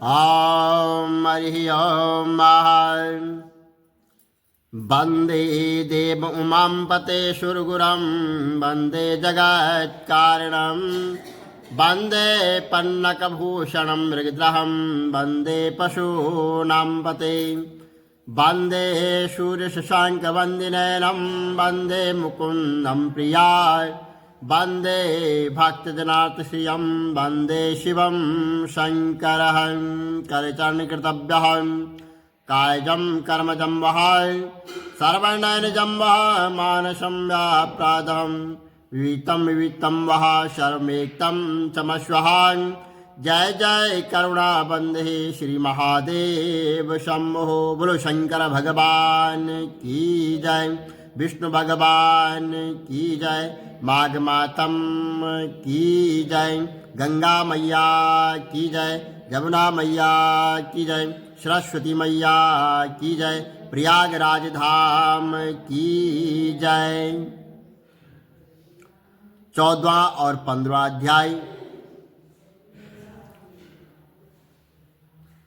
ॐ हरिः ॐ वन्दे देव उमां पतेशुरगुरं वन्दे जगत्कारणं वन्दे पन्नकभूषणं मृगद्रहं वन्दे पशूनां पते वन्दे सूर्यशशाङ्कवन्दिनयनं वन्दे मुकुन्दं प्रियाय वन्दे भक्तजनार्तश्रियं वन्दे शिवं शङ्करं करचरणकृतभ्यं कायजं कर्मजं वहाय सर्वनयनजं वः मानसं व्याप्रादं विवितं वः शर्मेक्तं चमस्वहाय जय जय करुणाबंधे श्री महादेव शंभो। बोलो शंकर भगवान की जय, विष्णु भगवान की जय, माघ मातम की जय, गंगा मैया की जय, यमुना मैया की जय, सरस्वती मैया की जय, प्रयागराज धाम की जय। 14वां और 15वां अध्याय।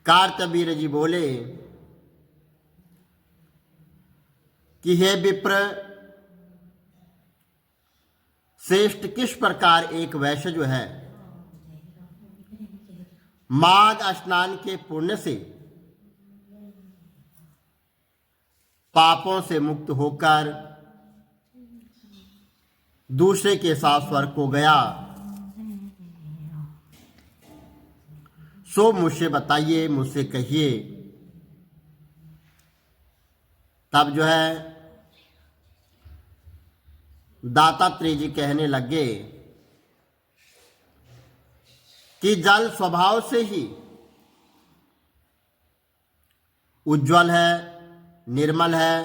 कार्तवीर्य जी बोले कि हे विप्र, श्रेष्ठ किस प्रकार एक वैश्य जो है माघ स्नान के पुण्य से पापों से मुक्त होकर दूसरे के साथ स्वर्ग को गया, सो मुझसे बताइए, मुझसे कहिए। तब जो है दातात्रेय जी कहने लगे कि जल स्वभाव से ही उज्ज्वल है, निर्मल है,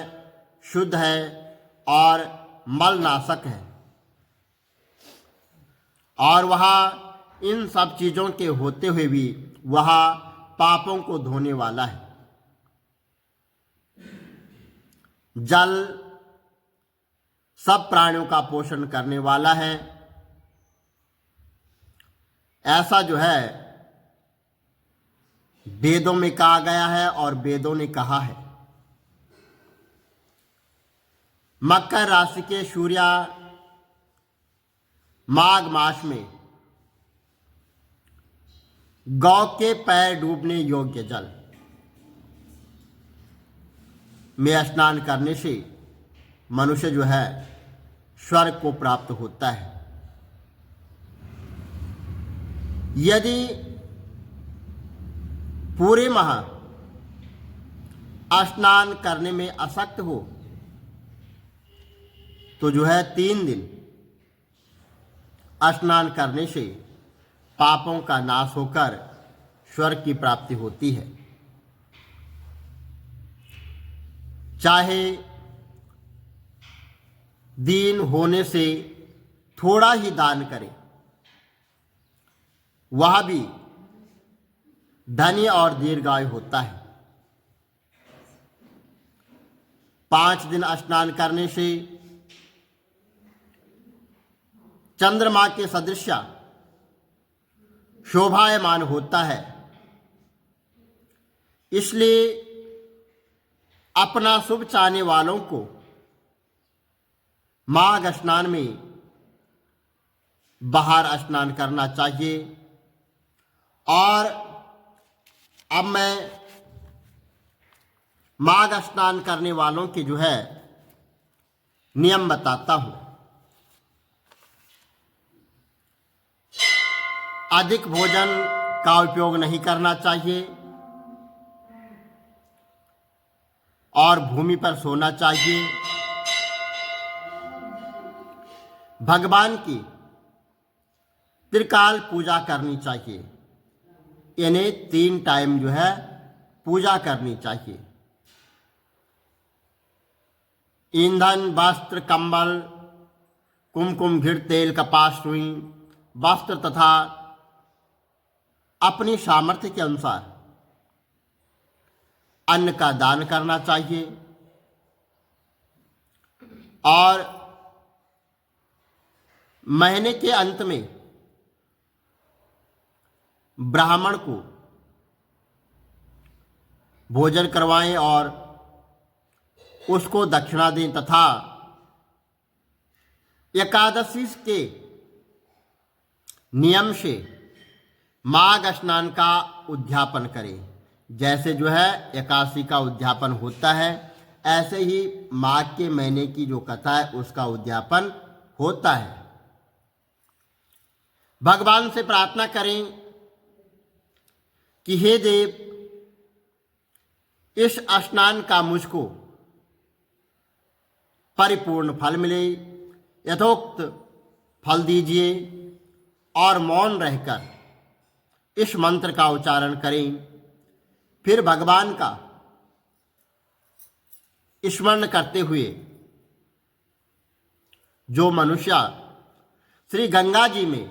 शुद्ध है और मलनाशक है, और वह इन सब चीजों के होते हुए भी वह पापों को धोने वाला है। जल सब प्राणियों का पोषण करने वाला है, ऐसा जो है वेदों में कहा गया है और वेदों ने कहा है। मकर राशि के सूर्य माघ मास में गौ के पैर डूबने योग्य जल में स्नान करने से मनुष्य जो है स्वर्ग को प्राप्त होता है। यदि पूरे माह स्नान करने में आसक्त हो तो जो है 3 दिन स्नान करने से पापों का नाश होकर स्वर्ग की प्राप्ति होती है। चाहे दीन होने से थोड़ा ही दान करें, वह भी धनी और दीर्घायु होता है। 5 दिन स्नान करने से चंद्रमा के सदृश शोभायमान होता है। इसलिए अपना शुभ चाहने वालों को माघ स्नान में बाहर स्नान करना चाहिए। और अब मैं माघ स्नान करने वालों के जो है नियम बताता हूं। अधिक भोजन का उपयोग नहीं करना चाहिए और भूमि पर सोना चाहिए। भगवान की त्रिकाल पूजा करनी चाहिए, यानी 3 टाइम जो है पूजा करनी चाहिए। ईंधन, वस्त्र, कंबल, कुमकुम, घृत तेल, कपास, रुई, वस्त्र तथा अपनी सामर्थ्य के अनुसार अन्न का दान करना चाहिए। और महीने के अंत में ब्राह्मण को भोजन करवाएं और उसको दक्षिणा दें तथा एकादशी के नियम से माघ स्नान का उद्यापन करें। जैसे जो है एकादशी का उद्यापन होता है, ऐसे ही माघ के महीने की जो कथा है उसका उद्यापन होता है। भगवान से प्रार्थना करें कि हे देव, इस स्नान का मुझको परिपूर्ण फल मिले, यथोक्त फल दीजिए और मौन रहकर इस मंत्र का उच्चारण करें। फिर भगवान का स्मरण करते हुए जो मनुष्य श्री गंगा जी में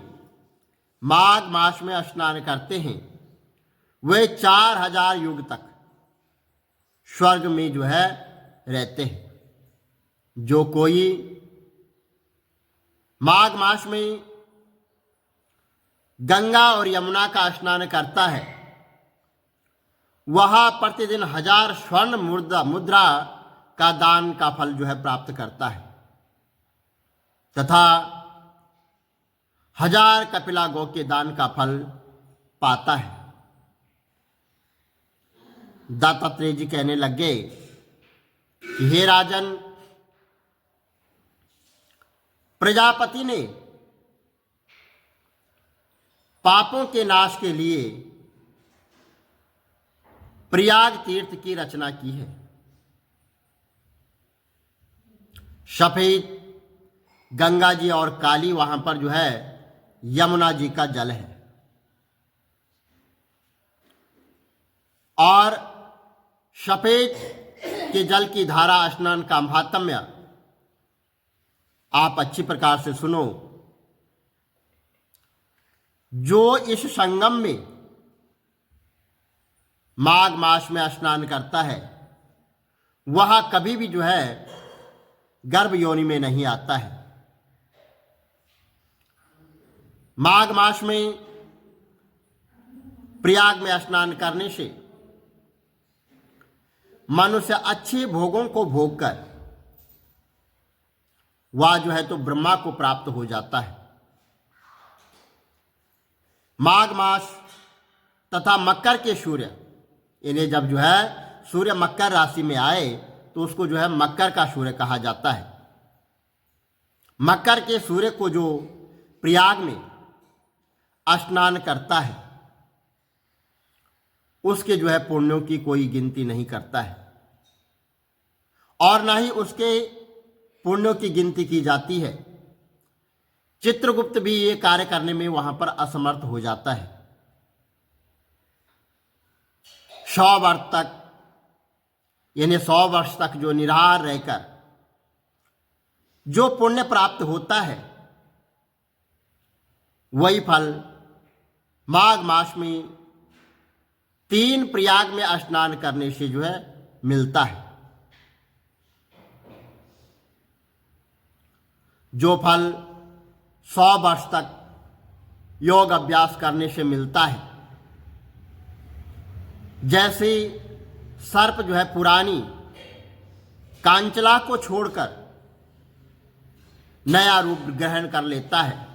माघ मास में स्नान करते हैं वे 4000 युग तक स्वर्ग में जो है रहते हैं। जो कोई माघ मास में गंगा और यमुना का स्नान करता है वह प्रतिदिन 1000 स्वर्ण मुद्रा का दान का फल जो है प्राप्त करता है तथा 1000 कपिला गौ के दान का फल पाता है। दत्तात्रेय जी कहने लगे कि हे राजन, प्रजापति ने पापों के नाश के लिए प्रयाग तीर्थ की रचना की है। सफेद गंगा जी और काली वहां पर जो है यमुना जी का जल है और सफेद के जल की धारा स्नान का महात्म्य आप अच्छी प्रकार से सुनो। जो इस संगम में माघ मास में स्नान करता है वह कभी भी जो है गर्भ योनि में नहीं आता है। माघ मास में प्रयाग में स्नान करने से मनुष्य अच्छे भोगों को भोग कर वह जो है तो ब्रह्मा को प्राप्त हो जाता है। माघ मास तथा मकर के सूर्य, इन्हें जब जो है सूर्य मकर राशि में आए तो उसको जो है मकर का सूर्य कहा जाता है। मकर के सूर्य को जो प्रयाग में स्नान करता है उसके जो है पुण्यों की कोई गिनती नहीं करता है और ना ही उसके पुण्यों की गिनती की जाती है। चित्रगुप्त भी ये कार्य करने में वहां पर असमर्थ हो जाता है। 100 वर्ष तक यानी 100 वर्ष तक जो निराहार रहकर जो पुण्य प्राप्त होता है वही फल माघ मास में 3 प्रयाग में स्नान करने से जो है मिलता है। जो फल 100 वर्ष तक योग अभ्यास करने से मिलता है, जैसे सर्प जो है पुरानी कांचला को छोड़कर नया रूप ग्रहण कर लेता है,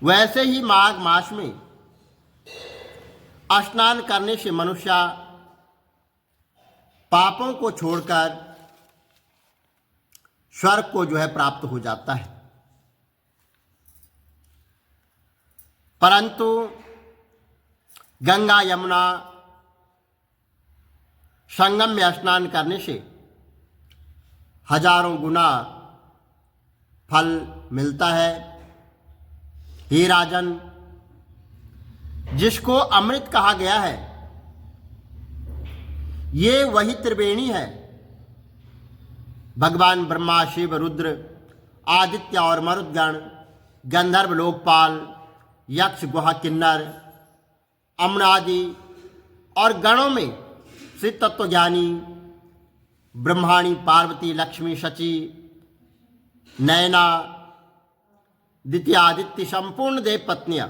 वैसे ही माघ मास में स्नान करने से मनुष्य पापों को छोड़कर स्वर्ग को जो है प्राप्त हो जाता है। परंतु गंगा यमुना संगम में स्नान करने से हजारों गुना फल मिलता है। हे राजन, जिसको अमृत कहा गया है ये वही त्रिवेणी है। भगवान ब्रह्मा, शिव, रुद्र, आदित्य और मरुदगण, गंधर्व, लोकपाल, यक्ष, गुहा, किन्नर, अम्न आदि और गणों में श्री तत्वज्ञानी ब्रह्माणी, पार्वती, लक्ष्मी, शची, नयना, द्वितीयादित्य, संपूर्ण देव पत्नियां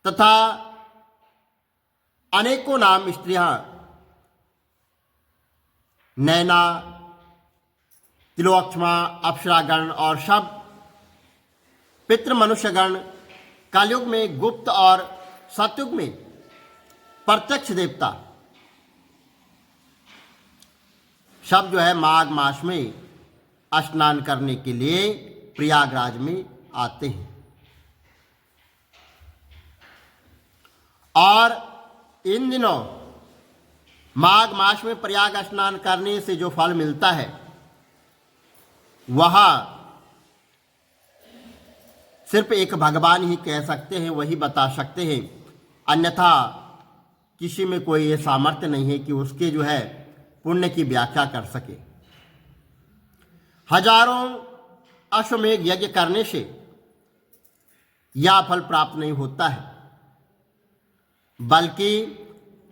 तथा अनेकों नाम स्त्रियां नैना, तिलोक्षमा, अप्सरागण और सब पितृ मनुष्यगण, कलयुग में गुप्त और सतयुग में प्रत्यक्ष देवता सब जो है माघ मास में स्नान करने के लिए प्रयागराज में आते हैं। और इन दिनों माघ मास में प्रयाग स्नान करने से जो फल मिलता है वह सिर्फ एक भगवान ही कह सकते हैं, वही बता सकते हैं, अन्यथा किसी में कोई ये सामर्थ्य नहीं है कि उसके जो है पुण्य की व्याख्या कर सके। हजारों अश्वमेध यज्ञ करने से यह फल प्राप्त नहीं होता है, बल्कि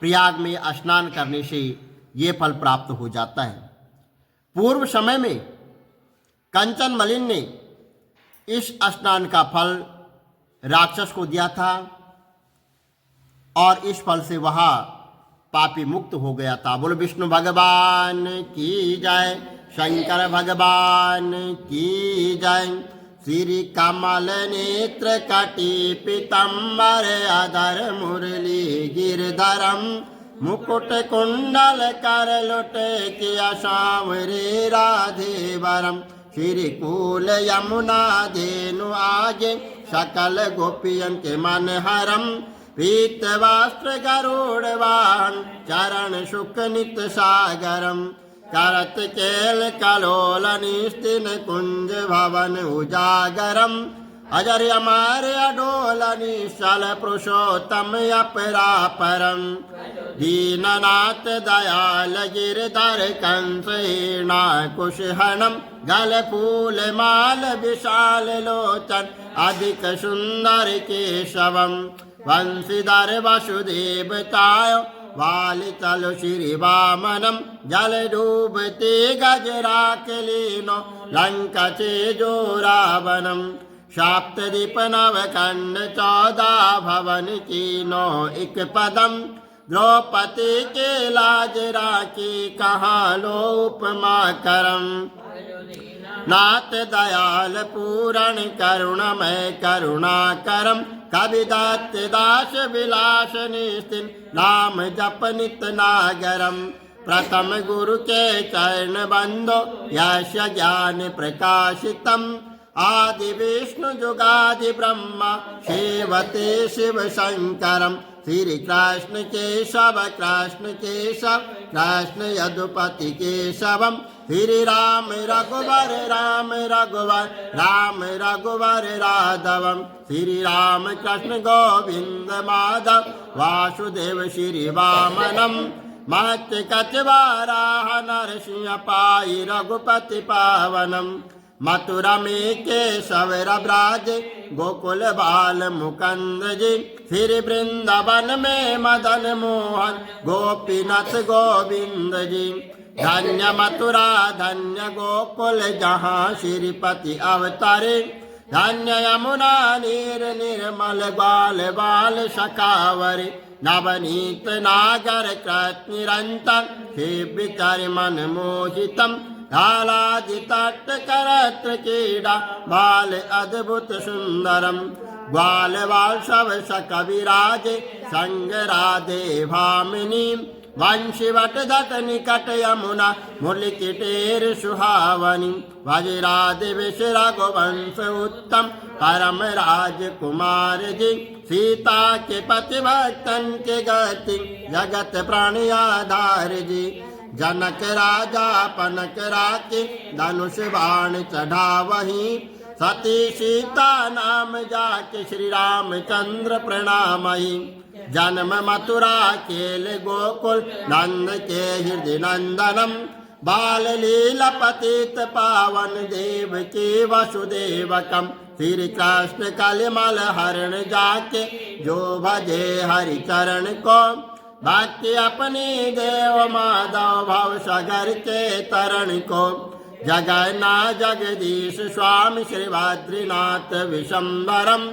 प्रयाग में स्नान करने से ये फल प्राप्त हो जाता है। पूर्व समय में कंचन मलिन ने इस स्नान का फल राक्षस को दिया था और इस फल से वह पापी मुक्त हो गया था। बोलो विष्णु भगवान की जय, शंकर भगवान की जय। श्री कमल नेत्र कटी पीतम्बर अधर मुरली गिरधरम, मुकुट कुंडल कर लुटे किया सांवरे राधे वरम। श्री कूल यमुना धेनु आगे, सकल गोपियन के मन हरम। पीत वस्त्र गरुड़ वाहन, चरण शुक नित सागरम। करत केल कलोल निस्तिन, कुंज भवन उजागरम। अजर अमर अडोल निश्चल, पुरुषोत्तम अपरापरम। दीननाथ दयाल गिरधर कंस कुशहनम। गल फूल माल विशाल लोचन, अधिक सुंदर केशवम। वंशीधर वसुदेव तायो, वाली चलो श्री वामनम। जल डूबते गजराक लीनो, लंका चे जो रावणम। सप्तदीप नवखंड 14 भवन कीनो एक पदम। द्रौपदी के लाज राखी, कहाँ लो उपमा करम। नाथ दयाल पूरण करुणमय करुणा करम। कवि दत्त दास विलास निस्तिन, नाम जप नित नागरम। प्रथम गुरु के चरण बंदो, यश ज्ञान प्रकाशितम। आदि विष्णु जुगादि ब्रह्मा, सेवते शिव शंकरम। श्री कृष्ण केशव कृष्ण केशव, कृष्ण यदुपति केशवम। श्री राम रघुवर राम रघुवर, राम रघुवर राघवम। श्री राम कृष्ण गोविंद माधव, वासुदेव श्री वामनम। मत्स्य कचवाराह नरसिंह पाई, रघुपति पावनम। मथुरा में केशव ब्राज, गोकुल बाल मुकुंद जी। फिर वृंदावन में मदन मोहन, गोपीनाथ गोविंद जी। धन्य मथुरा धन्य गोकुल, जहाँ श्रीपति अवतारे। धन्य यमुना नीर निर्मल, बाल बाल सखावरे। नवनीत नागर कृत निरंतर, हे विचार मन मोहितम। धालादि तट करत्र क्रीड़ा, बाल अद्भुत सुंदरम। ग्वाल बाल सब सकविराज, संग राधे भामिनी। वंशीवट दट निकट यमुना, मुलिकिटेर सुहावनी। वज्रादि विष रघुवंश उत्तम, परम राजकुमार जी। सीता के पति भक्तन के गति, जगत प्राण आधार जी। जनक राजा पनक राके, धनुष बाण चढ़ावही। सती सीता नाम जाके, श्री रामचंद्र प्रणामहि। जन्म मथुरा केल गोकुल, नंद के हृदय नंदनम। बाल लीला पतित पावन, देव के वसुदेवकम। श्री कृष्ण कलिमल हरण जाके, जो भजे हरि चरण को। भक्ति अपनी देव माधव, भव सागर के तरण को। जगन्नाथ जगदीश स्वामी, श्री बद्रीनाथ विशंबरम।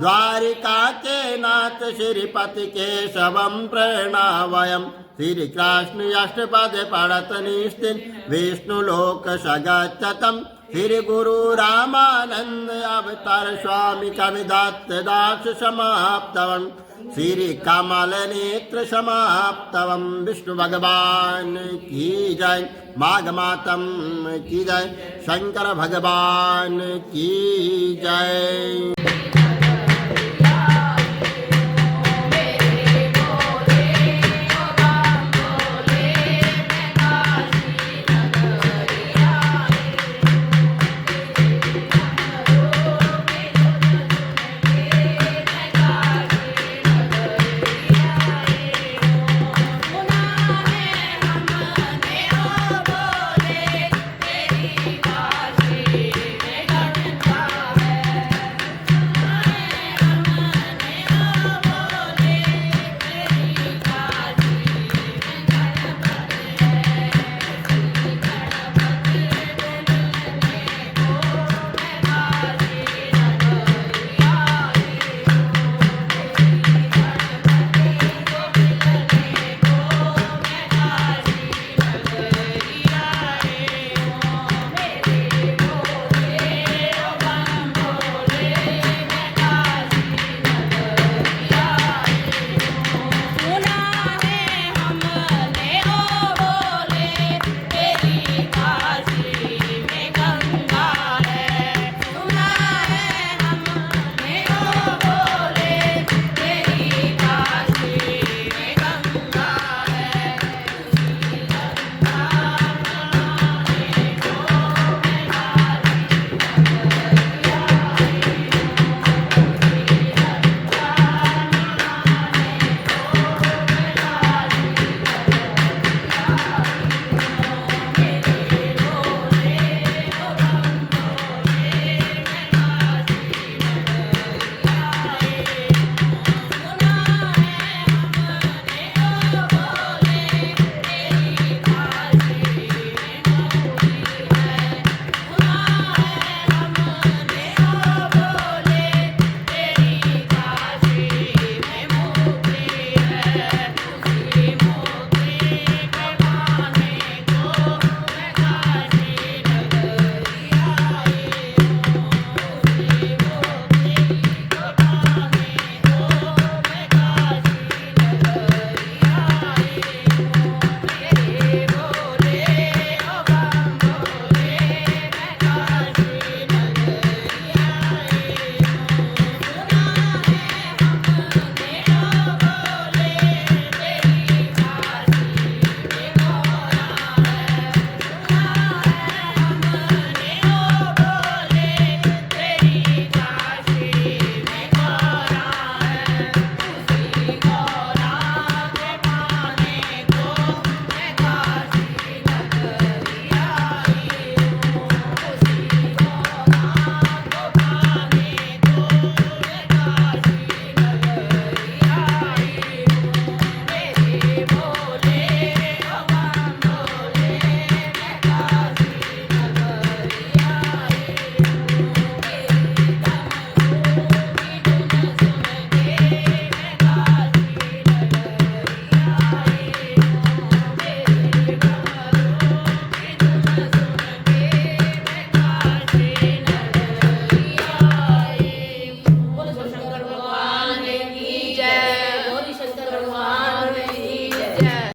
द्वारिका के नाथ श्रीपति केशवम प्रणावयम। श्री कृष्ण अष्टपद पढ़त निस्तिन विष्णु लोक सगच्छतम। श्री गुरु रामानंद अवतार स्वामी कविदत्त दास समाप्तवम। श्री कमल नेत्र समाप्तवम। विष्णु भगवान की जय। माघ मातम की जय। शंकर भगवान की जय।